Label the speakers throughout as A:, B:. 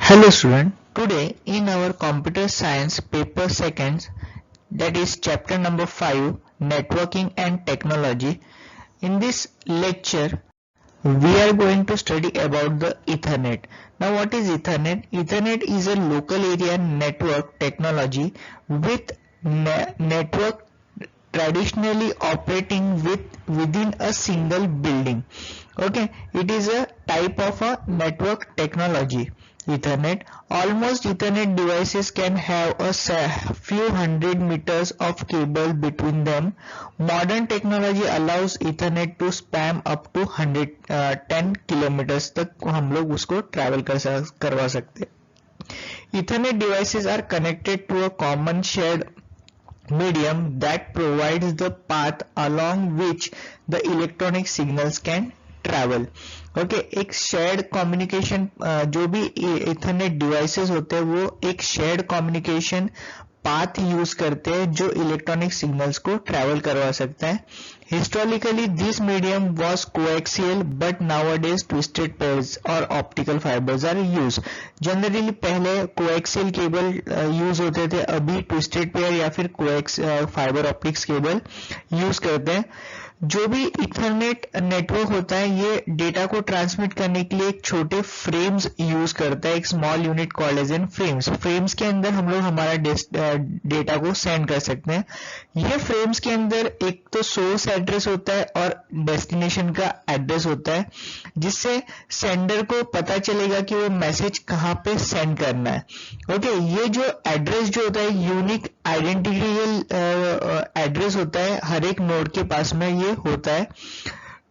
A: Hello student, today in our computer science paper seconds, that is chapter number 5, networking and technology. In this lecture we are going to study about the Ethernet. Now what is Ethernet? Ethernet is a local area network technology with network traditionally operating within a single building. Okay, it is a type of a network technology. Ethernet. Almost Ethernet devices can have a few hundred meters of cable between them. Modern technology allows Ethernet to span up to 110 kilometers तक हम लोग उसको travel करवा सकते हैं. Ethernet devices are connected to a common shared medium that provides the path along which the electronic signals can travel. Okay, एक shared communication, जो भी इथरनेट डिवाइसेस होते हैं वो एक शेयर्ड कम्युनिकेशन पाथ यूज करते हैं जो इलेक्ट्रॉनिक सिग्नल्स को ट्रैवल करवा सकता है. Historically this medium was coaxial but nowadays twisted pairs और optical fibres are use. Generally पहले कोएक्सियल केबल यूज होते थे, अभी ट्विस्टेड पेयर या फिर coax fibre optics cable use करते हैं. जो भी इथरनेट नेटवर्क होता है ये डेटा को ट्रांसमिट करने के लिए एक छोटे फ्रेम्स यूज करता है, एक small unit called as an frames. Frames के अंदर हम लोग हमारा डेटा को सेंड कर सकते हैं. ये फ्रेम्स के अंदर एक तो सोर्स एड्रेस होता है और डेस्टिनेशन का एड्रेस होता है, जिससे सेंडर को पता चलेगा कि वो मैसेज कहाँ पे सेंड करना है. ओके, ये जो एड्रेस जो होता है यूनिक आइडेंटिफिकल एड्रेस होता है, हर एक नोड के पास में ये होता है.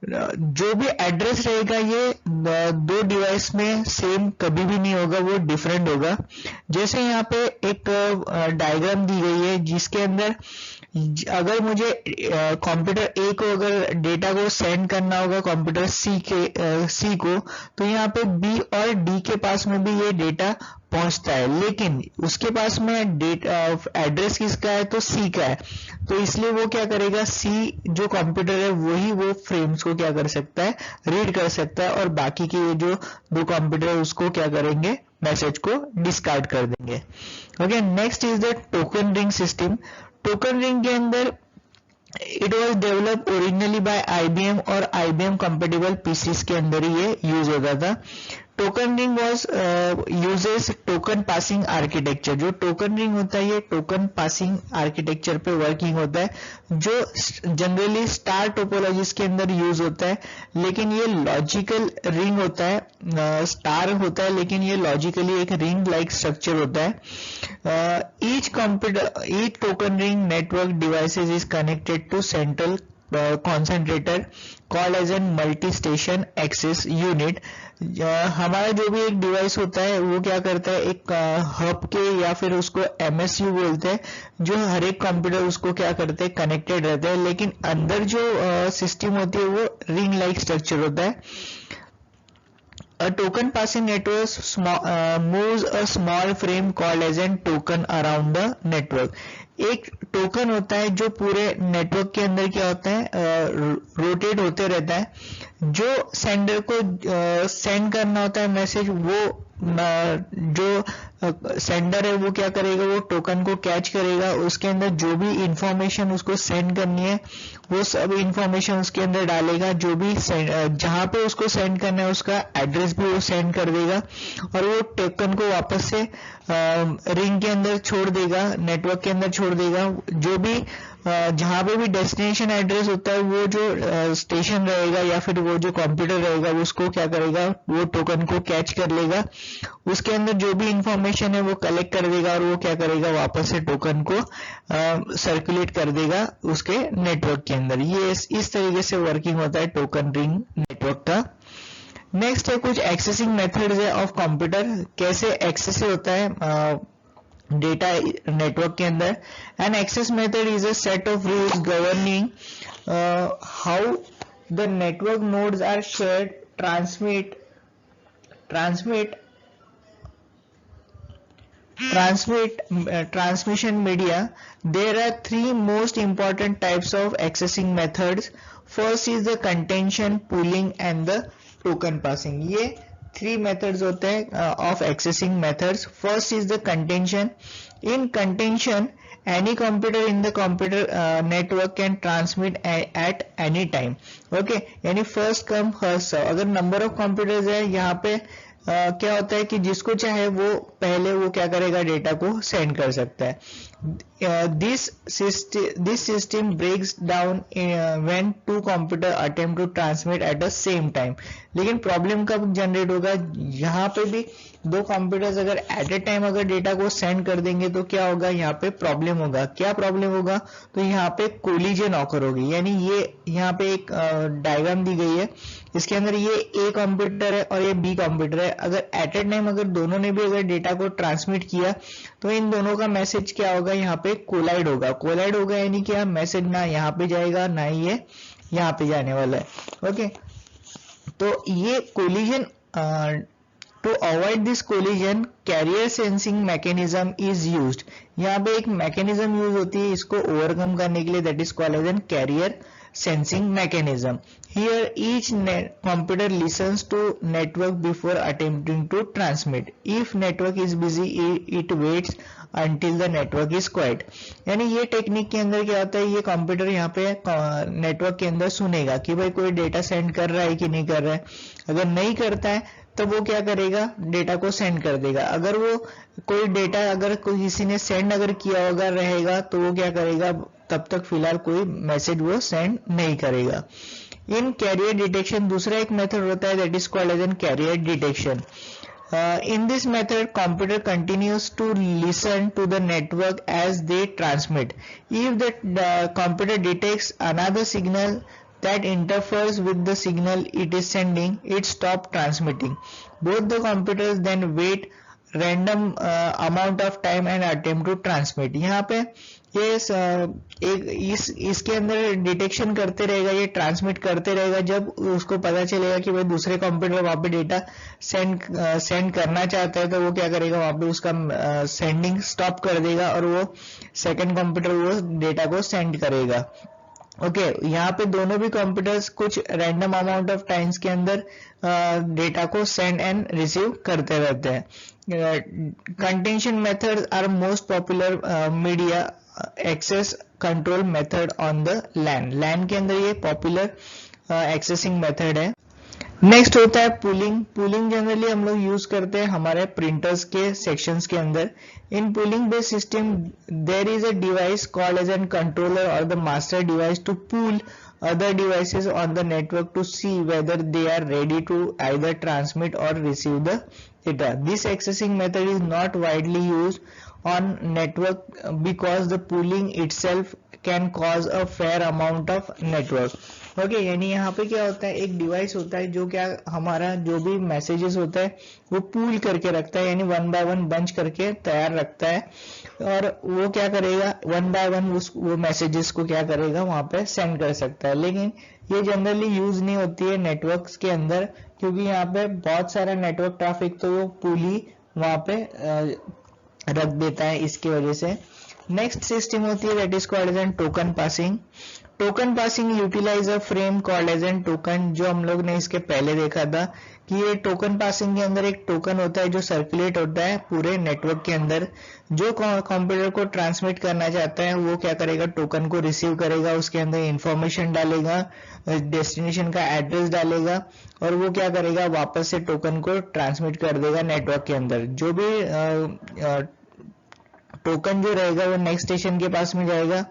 A: जो भी एड्रेस रहेगा ये दो डिवाइस में सेम कभी भी नहीं होगा, वो डिफरेंट होगा. जैसे यहाँ पे एक डायग्राम दी गई है जिसके अंदर अगर मुझे कंप्यूटर ए को अगर डेटा को सेंड करना होगा कंप्यूटर सी को, तो यहाँ पे बी और डी के पास में भी ये डेटा पहुंचता है, लेकिन उसके पास में डेटा एड्रेस किसका है तो सी का है. तो इसलिए वो क्या करेगा, सी जो कंप्यूटर है वही वो फ्रेम्स को क्या कर सकता है, रीड कर सकता है, और बाकी के ये जो दो कंप्यूटर है उसको क्या करेंगे, मैसेज को डिस्कार्ड कर देंगे. Okay, next is the token ring system. Token ring के अंदर it was develop originally by IBM और आईबीएम कंपेटेबल पीसीस के अंदर ही ये यूज होता था. Token ring was uses token passing architecture. जो टोकन रिंग होता है ये टोकन पासिंग आर्किटेक्चर पे वर्किंग होता है, जो जनरली स्टार टोपोलॉजीज के अंदर यूज होता है, लेकिन ये लॉजिकल रिंग होता है. स्टार होता है लेकिन ये लॉजिकली एक रिंग लाइक स्ट्रक्चर होता है. Each token ring network devices is connected to central concentrator called as an multi-station access unit. हमारा जो भी एक डिवाइस होता है वो क्या करता है, एक हब के या फिर उसको एमएसयू बोलते हैं, जो हर एक कंप्यूटर उसको क्या करते हैं, कनेक्टेड रहता है, लेकिन अंदर जो सिस्टम होती है वो रिंग लाइक स्ट्रक्चर होता है. A token passing network moves a small frame called as an token around the network. एक टोकन होता है जो पूरे नेटवर्क के अंदर क्या होता है, रोटेट होते रहता है. जो सेंडर को सेंड करना होता है मैसेज, वो जो सेंडर है वो क्या करेगा, वो टोकन को कैच करेगा, उसके अंदर जो भी इंफॉर्मेशन उसको सेंड करनी है वो सब इंफॉर्मेशन उसके अंदर डालेगा. जो भी जहां पे उसको सेंड करना है उसका एड्रेस भी वो सेंड कर देगा, और वो टोकन को वापस से रिंग के अंदर छोड़ देगा, नेटवर्क के अंदर छोड़ देगा. जो भी जहां पे भी डेस्टिनेशन एड्रेस होता है वो जो स्टेशन रहेगा या फिर वो जो कंप्यूटर रहेगा उसको क्या करेगा, वो टोकन को कैच कर लेगा, उसके अंदर जो भी इंफॉर्मेशन है वो कलेक्ट कर देगा, और वो क्या करेगा, वापस से टोकन को सर्कुलेट कर देगा उसके नेटवर्क के अंदर. ये इस तरीके से वर्किंग होता है टोकन रिंग नेटवर्क का. नेक्स्ट है कुछ एक्सेसिंग मेथड्स है ऑफ कंप्यूटर, कैसे एक्सेस होता है डेटा नेटवर्क के अंदर. An access method is a set of rules governing how the network nodes are shared, transmission media. There are three most important types of accessing methods. First is the contention, pooling and the token passing. ये three methods होते हैं of accessing methods. First is the contention. In contention any computer in the computer network can transmit at any time. okay, यानी first come first serve. अगर number of computers है यहाँ पे क्या होता है कि जिसको चाहे वो पहले वो क्या करेगा, डेटा को सेंड कर सकता है. this system breaks down when two computer attempt to transmit at the same time. लेकिन प्रॉब्लम कब जनरेट होगा, यहाँ पे भी दो कंप्यूटर्स अगर एट ए टाइम अगर डेटा को सेंड कर देंगे तो क्या होगा, यहाँ पे प्रॉब्लम होगा. क्या प्रॉब्लम होगा, तो यहाँ पे कोलिजन ऑकर होगी. यानी ये यहाँ पे एक डायग्राम दी गई है, इसके अंदर ये ए कंप्यूटर है और ये बी कंप्यूटर है. अगर एट ए टाइम अगर दोनों ने भी अगर डेटा को ट्रांसमिट किया तो इन दोनों का मैसेज क्या होगा, यहाँ पे कोलाइड होगा. कोलाइड होगा यानी क्या, मैसेज ना यहाँ पे जाएगा ना ही ये यहाँ पे जाने वाला है. ओके, तो ये collision, to avoid this collision carrier sensing mechanism is used. यहाँ पे एक मैकेनिज्म यूज होती है इसको ओवरकम करने के लिए, that is called as an carrier sensing mechanism. Here each computer listens to network before attempting to transmit. If network is busy, it waits until the network is quiet. यानी ये technique के अंदर क्या होता है, ये कंप्यूटर यहाँ पे नेटवर्क के अंदर सुनेगा कि भाई कोई डेटा सेंड कर रहा है कि नहीं कर रहा है. अगर नहीं करता है तो वो क्या करेगा, डेटा को सेंड कर देगा. अगर वो कोई डेटा अगर किसी ने सेंड अगर किया होगा रहेगा तो वो क्या करेगा, तब तक फिलहाल कोई मैसेज वो सेंड नहीं करेगा. इन कैरियर डिटेक्शन दूसरा एक मेथड होता है, that is called as an carrier detection. In this method, computer continues to listen to the network as they transmit. If the computer detects another signal that interferes with the signal it is sending, it stops transmitting. Both the computers then wait random amount of time and attempt to transmit. यहाँ पे ये इसके अंदर detection करते रहेगा, ये transmit करते रहेगा. जब उसको पता चलेगा कि भाई दूसरे कंप्यूटर वहां पे डेटा सेंड करना चाहता है तो वो क्या करेगा, वहां पे उसका सेंडिंग स्टॉप कर देगा और वो सेकंड कंप्यूटर वो डेटा को सेंड करेगा. ओके, यहाँ पे दोनों भी कंप्यूटर्स कुछ रैंडम अमाउंट ऑफ टाइम्स के अंदर डेटा को सेंड एंड रिसीव करते रहते हैं. Contention methods are most popular media access control method on the LAN. LAN के अंदर ये पॉपुलर एक्सेसिंग मेथड है. नेक्स्ट होता है पुलिंग. पुलिंग जनरली हम लोग यूज करते हैं हमारे प्रिंटर्स के सेक्शंस के अंदर. In polling based system there is a device called as an controller और the master device to poll other devices on the network to see whether they are ready to either transmit or receive the data. This accessing method is not widely used on network because the pooling itself can cause a fair amount of network. Okay, यानी यहाँ पे क्या होता है, एक device होता है जो क्या हमारा जो भी मैसेजेस होता है वो पूल करके रखता है, यानी वन बाय वन बंच करके तैयार रखता है और वो क्या करेगा, वन बाय वन वो मैसेजेस को क्या करेगा वहां पे सेंड कर सकता है. लेकिन ये जनरली यूज नहीं होती है नेटवर्क्स के अंदर क्योंकि यहाँ पे बहुत सारा नेटवर्क ट्रैफिक तो वो पूल ही वहां पे रख देता है, इसकी वजह से. नेक्स्ट सिस्टम होती है that is called as an token passing. Token passing utilize a frame called as an token. जो हम लोग ने इसके पहले देखा था कि ये टोकन पासिंग के अंदर एक टोकन होता है जो सर्कुलेट होता है पूरे नेटवर्क के अंदर. जो कंप्यूटर को ट्रांसमिट करना चाहता है वो क्या करेगा, टोकन को रिसीव करेगा, उसके अंदर इंफॉर्मेशन डालेगा, डेस्टिनेशन का एड्रेस डालेगा और वो क्या करेगा, वापस से टोकन को ट्रांसमिट कर देगा नेटवर्क के अंदर. जो भी टोकन जो रहेगा वो नेक्स्ट स्टेशन के पास में जाएगा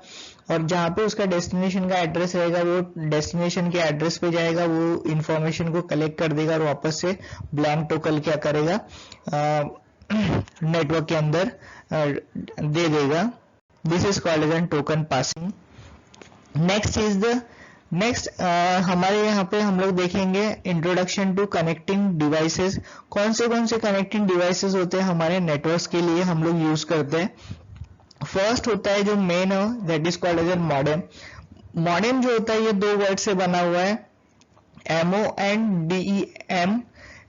A: और जहां पे उसका डेस्टिनेशन का एड्रेस रहेगा वो डेस्टिनेशन के एड्रेस पे जाएगा, वो इंफॉर्मेशन को कलेक्ट कर देगा और वापस से ब्लैंक टोकन क्या करेगा, नेटवर्क के अंदर दे देगा. This is called as an token passing. Next हमारे यहाँ पे हम लोग देखेंगे इंट्रोडक्शन टू कनेक्टिंग डिवाइसेस. कौन से कनेक्टिंग डिवाइसेस होते हैं हमारे नेटवर्क्स के लिए हम लोग यूज करते हैं. फर्स्ट होता है जो मेन है that is called as an modem. Modem जो होता है ये दो वर्ड से बना हुआ है, एमओ एंड डीईएम.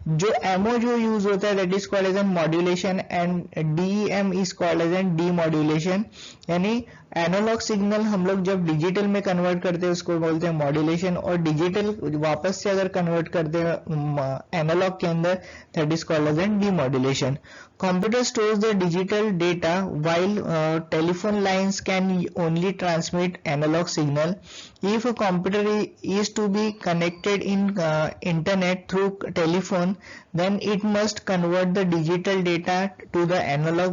A: जो एमओ जो यूज होता है that is called as an modulation and DEM is called as an demodulation. यानी एनालॉग सिग्नल हम लोग जब डिजिटल में कन्वर्ट करते हैं उसको बोलते हैं मॉड्यूलेशन, और डिजिटल वापस से अगर कन्वर्ट करते हैं एनालॉग के अंदर, that is called as an demodulation. Computer stores the digital data while telephone lines can only transmit analog signal. If a computer is to be connected in internet through telephone, then it must convert the digital data to the analog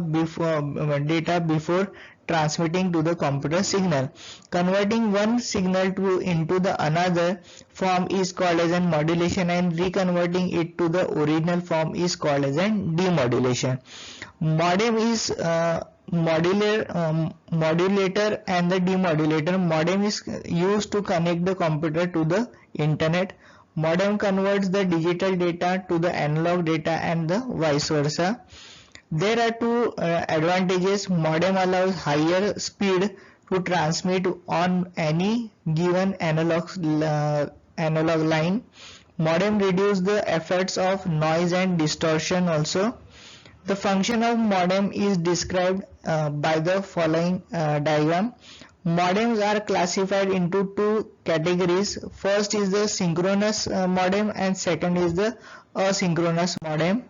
A: data before transmitting to the computer signal. Converting one signal into the another form is called as a modulation, and reconverting it to the original form is called as a demodulation. Modem is modulator and the demodulator. Modem is used to connect the computer to the internet. Modem converts the digital data to the analog data and the vice versa. There are two advantages. Modem allows higher speed to transmit on any given analog line. Modem reduces the effects of noise and distortion also. The function of modem is described by the following diagram. Modems are classified into two categories. First is the synchronous modem and second is the asynchronous modem.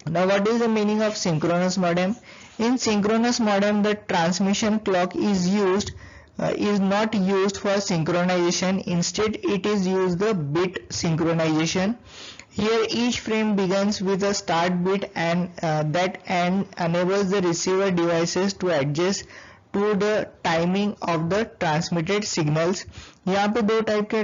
A: Now what is the meaning of synchronous modem? In synchronous modem, the transmission clock is not used for synchronization. Instead, it is used the bit synchronization. Here each frame begins with a start bit and that enables the receiver devices to adjust to the timing of the transmitted signals. यहाँ पे दो type के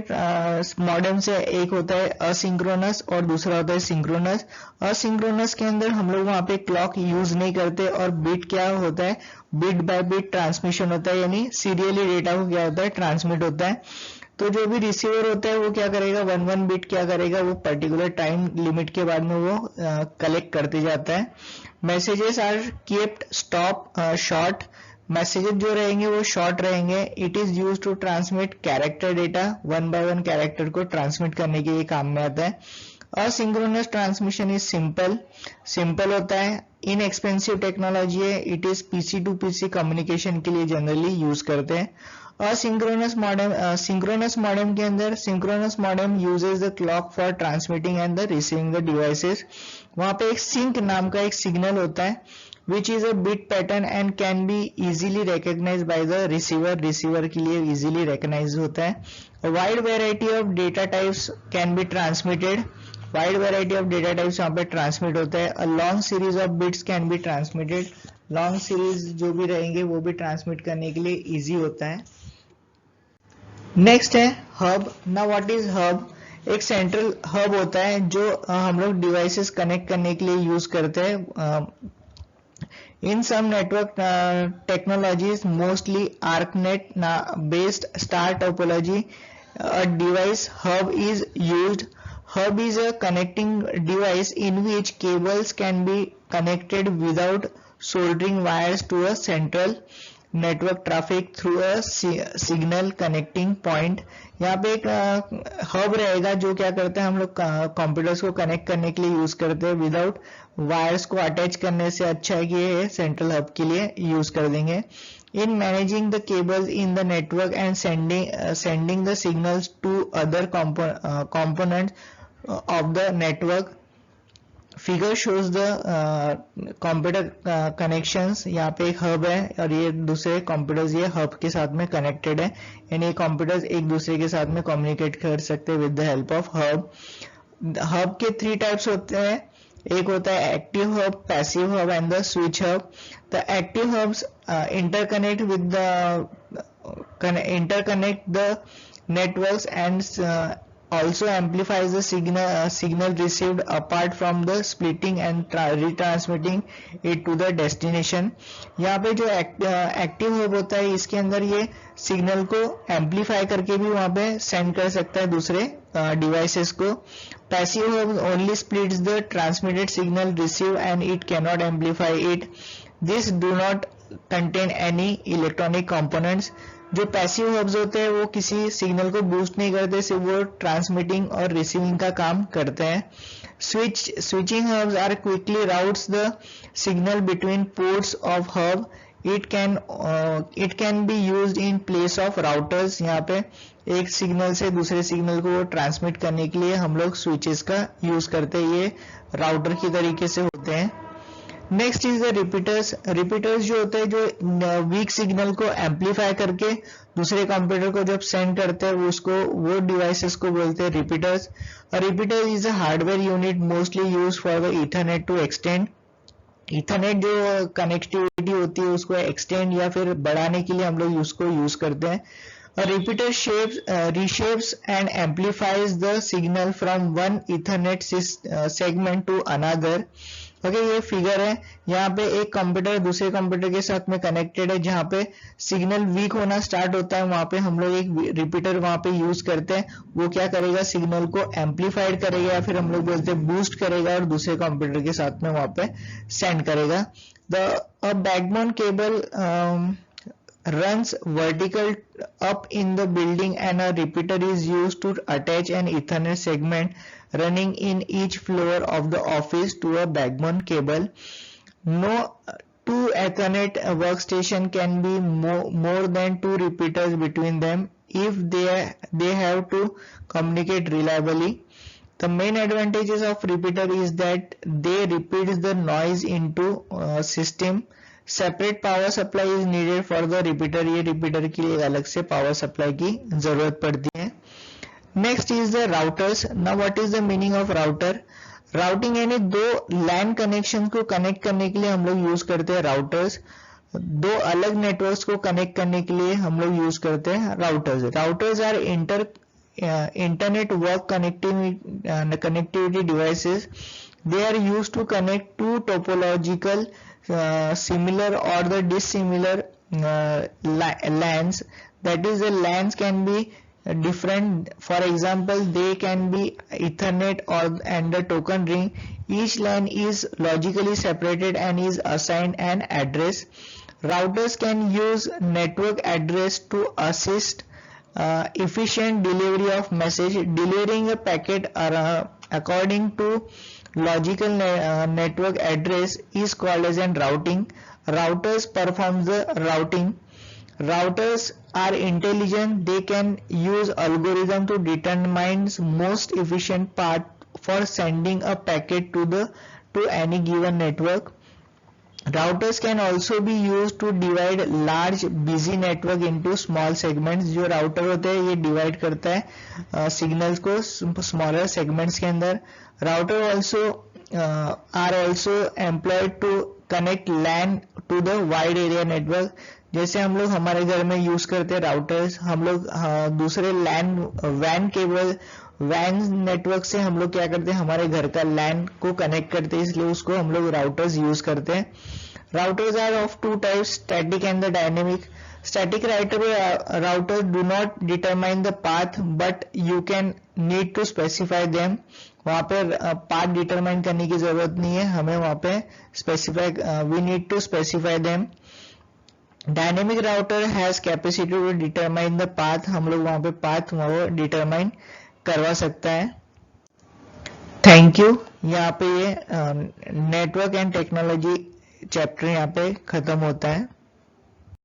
A: modems है, एक होता है asynchronous और दूसरा होता है सिंक्रोनस. असिंक्रोनस के अंदर हम लोग वहाँ पे क्लॉक यूज नहीं करते और बिट क्या होता है, बिट बाय बिट ट्रांसमिशन होता है, यानी सीरियली डेटा को क्या होता है ट्रांसमिट होता है. तो जो भी रिसीवर होता है वो क्या करेगा, वन बिट क्या करेगा, वो पर्टिकुलर टाइम लिमिट के बाद में वो कलेक्ट करते जाता है. Messages are kept short. Messages जो रहेंगे वो शॉर्ट रहेंगे. It is use to transmit character data. One by one character को ट्रांसमिट करने के लिए काम में आता है. असिंक्रोनस ट्रांसमिशन इज सिंपल होता है. इनएक्सपेंसिव टेक्नोलॉजी है. It is PC to PC communication के लिए जनरली यूज करते हैं. सिंक्रोनस मॉडेम के अंदर synchronous modem uses the clock for transmitting and the receiving the devices. वहां पे एक सिंक नाम का एक सिग्नल होता है which is a bit pattern and can be easily recognized by the receiver के लिए easily recognized होता है. A wide variety of data types can be transmitted. Wide variety of data types यहाँ पे transmit होता है. A long series of bits can be transmitted. Long series जो भी रहेंगे वो भी transmit करने के लिए easy होता है. Next है hub. Now what is hub? एक सेंट्रल हब होता है जो हम लोग डिवाइसेस कनेक्ट करने के लिए यूज करते हैं. In some network technologies, mostly ARPANET based star topology, a device hub is used. Hub is a connecting device in which cables can be connected without soldering wires to a central network traffic through a signal connecting point. यहाँ पे एक hub रहेगा जो क्या करता है, हम लोग कंप्यूटर्स को कनेक्ट करने के लिए यूज करते हैं. विदाउट वायर्स को अटैच करने से अच्छा है कि ये सेंट्रल हब के लिए यूज कर देंगे. In managing the cables in the network and sending the signals to other components of the network. Figure shows the computer connections. यहाँ पे एक हब है और ये दूसरे कंप्यूटर्स ये हब के साथ में कनेक्टेड है, यानी कंप्यूटर्स एक दूसरे के साथ में कम्युनिकेट कर सकते हैं with the help of hub. Hub के 3 टाइप्स होते हैं. एक होता है active hub, passive hub and the switch hub. The active hubs interconnect the networks and also amplifies the signal received apart from the splitting and retransmitting it to the destination. यहाँ पे जो active hub होता है इसके अंदर ये signal को amplify करके भी वहाँ पे सेंड कर सकता है दूसरे डिवाइसेस को. Passive hub only splits the transmitted signal received and it cannot amplify it. This do not contain any electronic components. जो पैसिव हब्स होते हैं वो किसी सिग्नल को बूस्ट नहीं करते, सिर्फ वो ट्रांसमिटिंग और रिसीविंग का काम करते हैं. Switching hubs are quickly routes the signal between ports of hub. It can be used in place of routers. यहाँ पे एक सिग्नल से दूसरे सिग्नल को ट्रांसमिट करने के लिए हम लोग स्विचेस का यूज करते हैं, ये राउटर की तरीके से होते हैं। Next is the repeaters. Repeaters जो होते हैं जो वीक सिग्नल को एम्पलीफाई करके दूसरे कंप्यूटर को जब सेंड करते हैं वो डिवाइसेस को बोलते हैं repeaters. Repeater is a hardware unit mostly use for the ethernet to extend. Ethernet जो कनेक्टिविटी होती है उसको एक्सटेंड या फिर बढ़ाने के लिए हम लोग उसको यूज करते हैं। Repeater reshapes and amplifies the signal from one Ethernet segment to another। Okay, ये फिगर है। यहाँ पे एक कंप्यूटर दूसरे कंप्यूटर के साथ में कनेक्टेड है, जहाँ पे सिग्नल वीक होना स्टार्ट होता है वहां पे हम लोग एक रिपीटर वहां पे यूज करते हैं। वो क्या करेगा, सिग्नल को एम्पलीफाइड करेगा या फिर हम लोग बोलते हैं बूस्ट करेगा और दूसरे कंप्यूटर के साथ में वहां पे सेंड करेगा। The backbone cable runs vertical up in the building and a repeater is used to attach an Ethernet segment running in each floor of the office to a backbone cable. No two Ethernet workstation can be more than two repeaters between them if they have to communicate reliably. The main advantages of repeater is that they repeats the noise into system. Separate power supply is needed for the repeater. ये repeater के लिए अलग से power supply की जरूरत पड़ती है। Next is the routers. Now what is the meaning of router. Routing यानी दो लैन कनेक्शन को कनेक्ट करने के लिए हम लोग यूज करते हैं राउटर्स। दो अलग नेटवर्क्स को कनेक्ट करने के लिए हम लोग यूज करते हैं routers. Routers are internet work connectivity devices. They are used to connect to topological similar or the dissimilar LANs. That is, the LANs can be different. For example, they can be Ethernet and the token ring. Each LAN is logically separated and is assigned an address. Routers can use network address to assist efficient delivery of message. Delivering a packet according to logical network address is called as an routing. Routers perform the routing. Routers are intelligent. They can use algorithm to determine most efficient path for sending a packet to any given network. Routers can also be used to divide large busy network into small segments. जो router होते हैं ये divide करता है signals को smaller segments के अंदर। Router also are also employed to connect LAN to the wide area network. जैसे हम लोग हमारे घर में यूज करते हैं राउटर्स, हम लोग दूसरे वैन नेटवर्क से हम लोग क्या करते हैं, हमारे घर का लैन को कनेक्ट करते हैं, इसलिए उसको हम लोग राउटर्स यूज करते हैं। Routers are of two types, static and the dynamic. Static router do not determine the path but you can need to specify them. वहां पे पाथ डिटरमाइन करने की जरूरत नहीं है, हमें वहां पे we need to specify them. Dynamic router has capacity to determine the path. हम लोग वहां पे पाथ डिटरमाइन करवा सकता है। Thank you. यहाँ पे ये नेटवर्क एंड टेक्नोलॉजी चैप्टर यहाँ पे खत्म होता है।